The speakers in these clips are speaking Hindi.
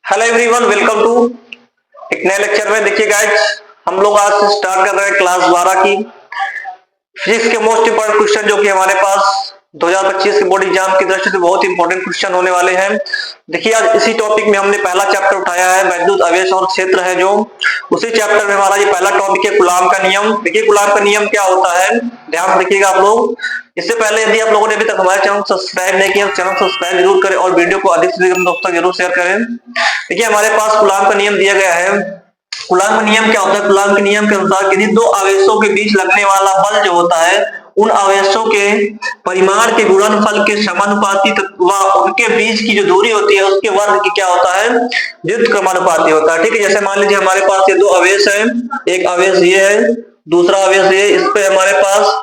हेलो एवरीवन, वेलकम टू एक नए लेक्चर में। देखिए गाइज, हम लोग आज से स्टार्ट कर रहे हैं क्लास 12 की फिजिक्स के मोस्ट इंपोर्टेंट क्वेश्चन, जो कि हमारे पास 2025 के बोर्ड एग्जाम की दृष्टि से बहुत इंपॉर्टेंट क्वेश्चन होने वाले हैं। देखिए, आज इसी टॉपिक में हमने पहला चैप्टर उठाया है, वैद्युत आवेश और क्षेत्र है जो। उसी चैप्टर में हमारा ये पहला टॉपिक है कूलाम का नियम। देखिए, कूलाम का नियम क्या होता है, ध्यान से देखिएगा आप लोग। इससे पहले यदि आप लोगों ने अभी तक हमारे चैनल को सब्सक्राइब नहीं किया, चैनल सब्सक्राइब जरूर करें और वीडियो को अधिक से अधिक दोस्तों जरूर शेयर करें। देखिए, हमारे पास कूलाम का नियम दिया गया है। कूलाम का नियम क्या होता है? कूलाम के नियम के अनुसार किसी दो आवेशों के बीच लगने वाला बल जो होता है, उन आवेशों के परिमाण के गुणनफल के समानुपाती व उनके बीच की जो दूरी होती है उसके वर्ग की क्या होता है, व्युत्क्रमानुपाती होता है। ठीक है, जैसे मान लीजिए हमारे पास ये दो आवेश है, एक आवेश ये है, दूसरा आवेश ये। इस पे हमारे पास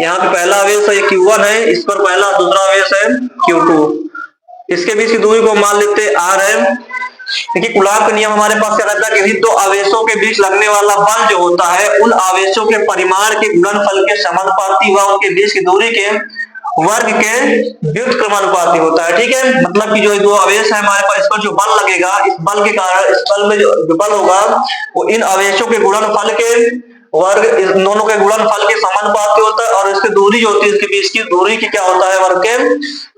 यहाँ पे पहला आवेश है Q1 है, इस पर पहला दूसरा आवेश है Q2। इसके बीच की दूरी को मान लेते हैं R है। देखिए, कूलाम का नियम हमारे पास क्या रहता है कि दो आवेशों के बीच लगने वाला बल जो होता है, उन आवेशों के परिमाण के गुणनफल के समानुपाती व उनके बीच की दूरी के वर्ग के व्युत्क्रमानुपाती होता है। ठीक है, मतलब कि जो दो आवेश है हमारे पास, इस पर जो बल लगेगा, इस बल के कारण इस बल में जो बल होगा वो इन आवेशों के गुणनफल के वर्ग, इस दोनों के गुणनफल के समानुपाती होता है, और इसकी दूरी जो होती है, इसके बीच की दूरी की क्या होता है, वर्ग के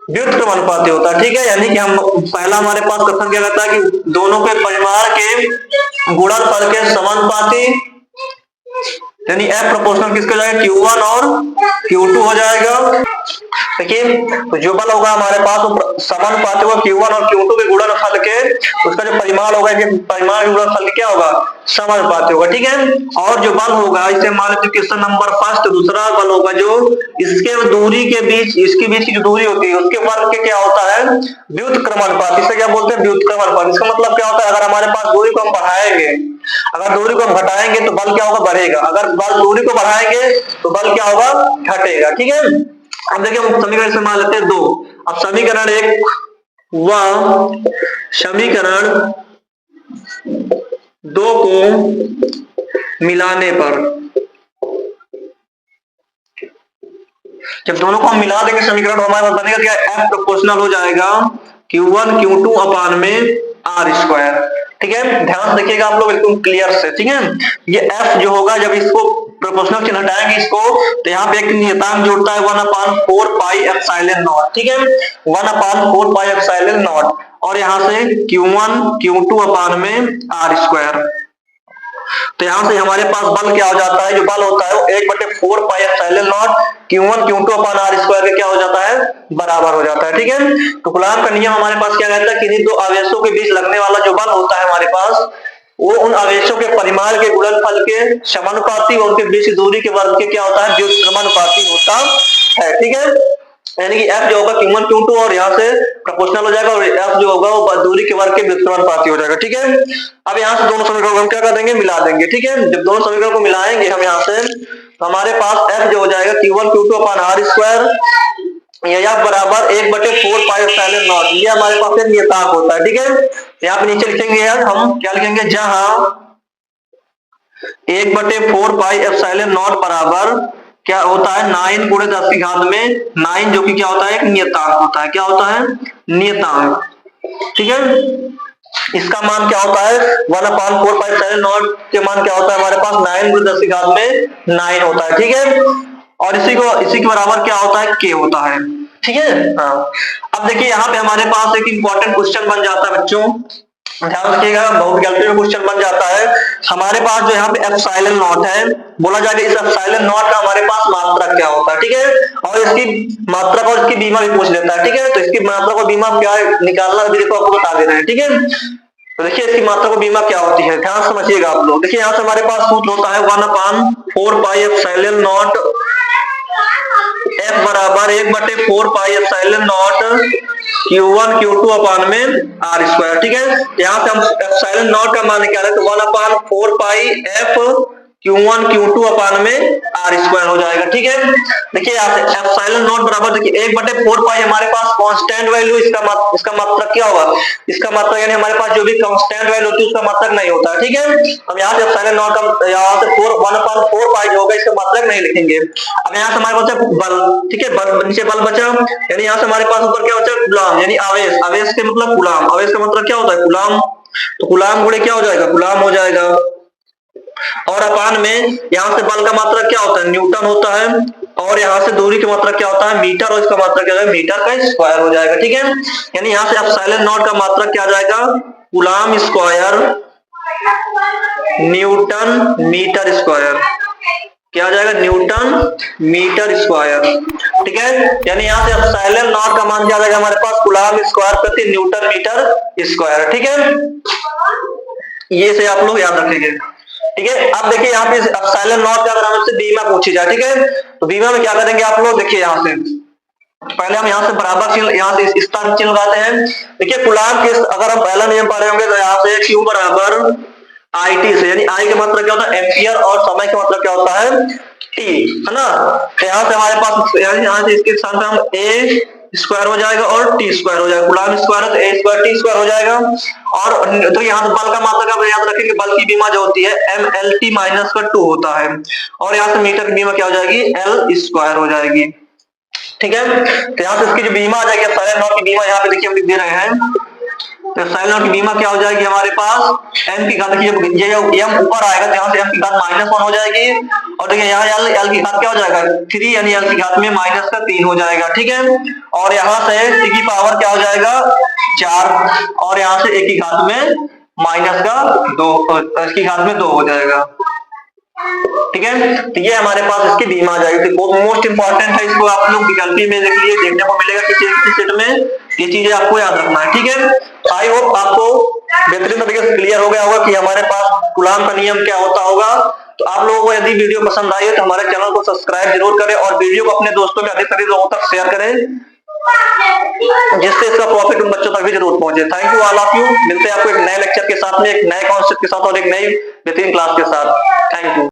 व्युत्क्रमानुपाती होता है। ठीक है, यानी कि हम पहला हमारे पास कथन क्या रहता है कि दोनों के परिमाण के गुणनफल के समानुपाती, यानी F प्रोपोर्शनल किसके जाएगा, Q1 और Q2 हो जाएगा। देखिए, तो जो बल होगा हमारे पास वो समानुपाती होगा Q1 और Q2 के गुणनफल के, उसका जो परिमाण होगा कि परिमाण के गुणनफल क्या होगा, समानुपाती होगा। ठीक है, और जो बल होगा, इसे मान लीजिए क्वेश्चन नंबर फर्स्ट, दूसरा बल होगा जो इसके दूरी के बीच, इसके बीच की जो दूरी होती है उसके वर्ग के क्या होता है, व्युत्क्रमानुपाती। इसे क्या बोलते हैं, व्युत्क्रमानुपाती। इसका मतलब क्या होता है, अगर हमारे पास दूरी को हम बढ़ाएंगे, अगर दूरी को हम घटाएंगे तो बल क्या होगा, बढ़ेगा। अगर बल दूरी को बढ़ाएंगे तो बल क्या होगा, घटेगा। ठीक है, अब देखिए हम समीकरण से मान लेते हैं 2। अब समीकरण 1 व समीकरण 2 को मिलाने पर, जब दोनों को हम मिला देंगे समीकरण, हमारे पास बनेगा क्या, F प्रोपोर्शनल हो जाएगा Q1 Q2 अपान में R स्क्वायर। ठीक है, ध्यान से देखिएगा आप लोग एकदम क्लियर से। ठीक है, ये F जो होगा, जब इसको प्रोपोर्शनल चिन्ह हटाएंगे इसको, तो यहाँ पे एक नियतांक जुड़ता है 1/4 पाई एप्सिलॉन नॉट। ठीक है, 1/4 पाई एप्सिलॉन नॉट, और यहाँ से Q1 Q2 अपान में R स्क्वायर। तो यहां से हमारे पास बल क्या हो जाता है, जो बल होता है वो 1/4 pi epsilon not Q1 Q2 upon R square के क्या हो जाता है, बराबर हो जाता है। ठीक है, तो कूलाम का नियम हमारे पास क्या कहता है कि दो आवेशों के बीच लगने वाला जो बल होता है हमारे पास, वो उन आवेशों के परिमाण के गुणनफल के समानुपाती और उनके बीच की दूरी के वर्ग के क्या होता है, व्युत्क्रमानुपाती होता है। ठीक है, यानी कि F जो होगा Q1 Q2 और यहाँ से प्रोपोर्शनल हो जाएगा, और F जो होगा वो दूरी के वर्ग के व्युत्क्रमानुपाती हो जाएगा। ठीक है, अब यहाँ से दोनों समीकरणों को हम क्या कर देंगे, मिला देंगे। ठीक है, जब दोनों समीकरणों को मिलाएंगे हम यहाँ से, तो हमारे पास F जो हो जाएगा Q1 Q2 अपान R स्क्वायर, या बराबर 1/4 पाई एप्सिलॉन नॉट। ये हमारे पास एक नियतांक होता है। ठीक है, यहाँ पे नीचे लिखेंगे यार, हम क्या लिखेंगे, जहां 1/4 पाई एप्सिलॉन नॉट बराबर क्या होता है, 9 गुणे 10 की घात में 9, जो कि क्या होता है, एक नियतांक होता है। क्या होता है, नियतांक। ठीक है, इसका मान क्या होता है, 1/4 पाई एप्सिलॉन नॉट के मान क्या होता है हमारे पास, 9 गुणे 10 की घात में 9 होता है। ठीक है, और इसी के बराबर क्या होता है, K होता है। ठीक है, हाँ। अब देखिए यहाँ पे हमारे पास एक इंपॉर्टेंट क्वेश्चन बन जाता है बच्चों, ध्यान रखिएगा, बहुत गलती में क्वेश्चन बन जाता है। हमारे पास जो यहाँ पे एप्सिलॉन नॉट है, बोला जाएगा इस एप्सिलॉन नॉट का हमारे पास मात्रक क्या होता है। ठीक है, और इसकी मात्रक और इसकी बीमा भी पूछ लेता है। ठीक है, तो इसकी मात्रक और बीमा क्या निकालना भी देखो आपको बता देना है। ठीक है, तो देखिए इसकी मात्रक और बीमा क्या होती है, ध्यान समझिएगा आप लोग। देखिए यहाँ से हमारे पास सूत्र होता है 1/4 पाई एप्सिलॉन नॉट F बराबर 1/4 pi epsilon not Q1 Q2 अपान में R स्क्वायर। ठीक है, यहाँ से हम एप्सिलॉन नॉट का मान निकालें तो 1/4 पाई F Q1 Q2 अपान में R स्क्वायर हो जाएगा। ठीक है, देखिए यहाँ से एप्सिलॉन नॉट बराबर, देखिए 1/4 पाई हमारे पास कांस्टेंट वैल्यू, इसका मात्रक क्या होगा, इसका मात्रक यानी हमारे पास जो भी कांस्टेंट वैल्यू होती है उसका मात्रक नहीं होता है। ठीक है, हम यहाँ से एप्सिलॉन नॉट का यहाँ से 1/4 पाई जो होगा इसका मात्रक नहीं लिखेंगे। अब यहाँ से हमारे पास बल, ठीक है, बल नीचे बल बचा, यानी यहाँ से हमारे पास ऊपर क्या बचा, कूलाम, यानी आवेश। आवेश के मतलब कूलाम, आवेश का मतलब क्या होता है, कूलाम। तो कूलाम गुणे क्या हो जाएगा, कूलाम हो जाएगा। और अपान में यहां से बल का मात्रा क्या होता है, न्यूटन होता है, और यहां से दूरी की मात्रा क्या होता है, मीटर, और इसका मात्रा क्या होगा, मीटर का स्क्वायर हो जाएगा। ठीक है, यानी यहां से एप्सिलॉन नॉट का मात्रा क्या आ जाएगा, coulomb square newton metre square, क्या आ जाएगा, न्यूटन मीटर स्क्वायर। ठीक है, यानी यहां से एप्सिलॉन नॉट का मान क्या आ जाएगा हमारे पास, कूलाम स्क्वायर प्रति न्यूटन मीटर स्क्वायर। ठीक है, ये से आप लोग याद रखेंगे। ठीक है, अब देखिए यहाँ पे एप्सिलॉन नॉट का अगर हमसे बीमा पूछी जाए, ठीक है, तो बीमा में क्या करेंगे आप लोग, देखिए यहाँ से पहले हम यहाँ से बराबर चिन्ह, यहाँ से इस तरह चिन्ह लगाते हैं। देखिए कूलाम के अगर हम पहला नियम पढ़ रहे होंगे तो यहाँ से Q बराबर IT से, यानी I का मतलब क्या होता है एम्पियर, और समय का मतलब क्या होता है T, है ना। तो यहाँ से हमारे पास यहाँ से इसके स्थान पे हम A स्क्वायर हो जाएगा और T स्क्वायर हो जाएगा, कूलाम स्क्वायर है तो A स्क्वायर T स्क्वायर हो जाएगा। और तो यहाँ से बल का मात्रा का याद रखेंगे, बल की बीमा जो होती है MLT माइनस का 2 होता है, और यहाँ से मीटर की बीमा क्या हो जाएगी, L स्क्वायर हो जाएगी। ठीक है, तो यहाँ से इसकी जो बीमा आ जाएगी एप्सिलॉन नॉट की बीमा, यहाँ पे देखिए हम लिख दे रहे हैं, तो एप्सिलॉन नॉट की बीमा क्या हो जाएगी हमारे पास, m की घात, देखिए ये m ऊपर आएगा तो यहाँ से m की घात -1 हो जाएगी, और देखिए यहाँ l की घात क्या हो जाएगा 3, यानी l की घात में -3 हो जाएगा। ठीक है, और यहाँ से t की पावर क्या हो जाएगा 4, और यहाँ से a की घात में -2, इसकी घात में 2 हो जाएगा। ठीक है, तो ये हमारे पास इसकी बीमा आ जाएगी। तो मोस्ट इंपॉर्टेंट है, इसको आप लोग विकल्पी में देखिए, देखने को मिलेगा किसी सेट में, ये चीजें आपको याद रखना है। ठीक है, आई होप आपको बेहतरीन तरीके से क्लियर हो गया होगा कि हमारे पास कूलाम का नियम क्या होता होगा। तो आप लोगों को यदि वीडियो पसंद आई है तो हमारे चैनल को सब्सक्राइब जरूर करें, और वीडियो को अपने दोस्तों में अधिक से अधिक लोगों तक शेयर करें, जिससे इसका प्रॉफिट उन बच्चों तक भी जरूर पहुंचे। Thank you all of you, मिलते हैं आपको एक नए लेक्चर के साथ में, एक नए कॉन्सेप्ट के साथ और एक नई बेहतरीन क्लास के साथ। Thank you.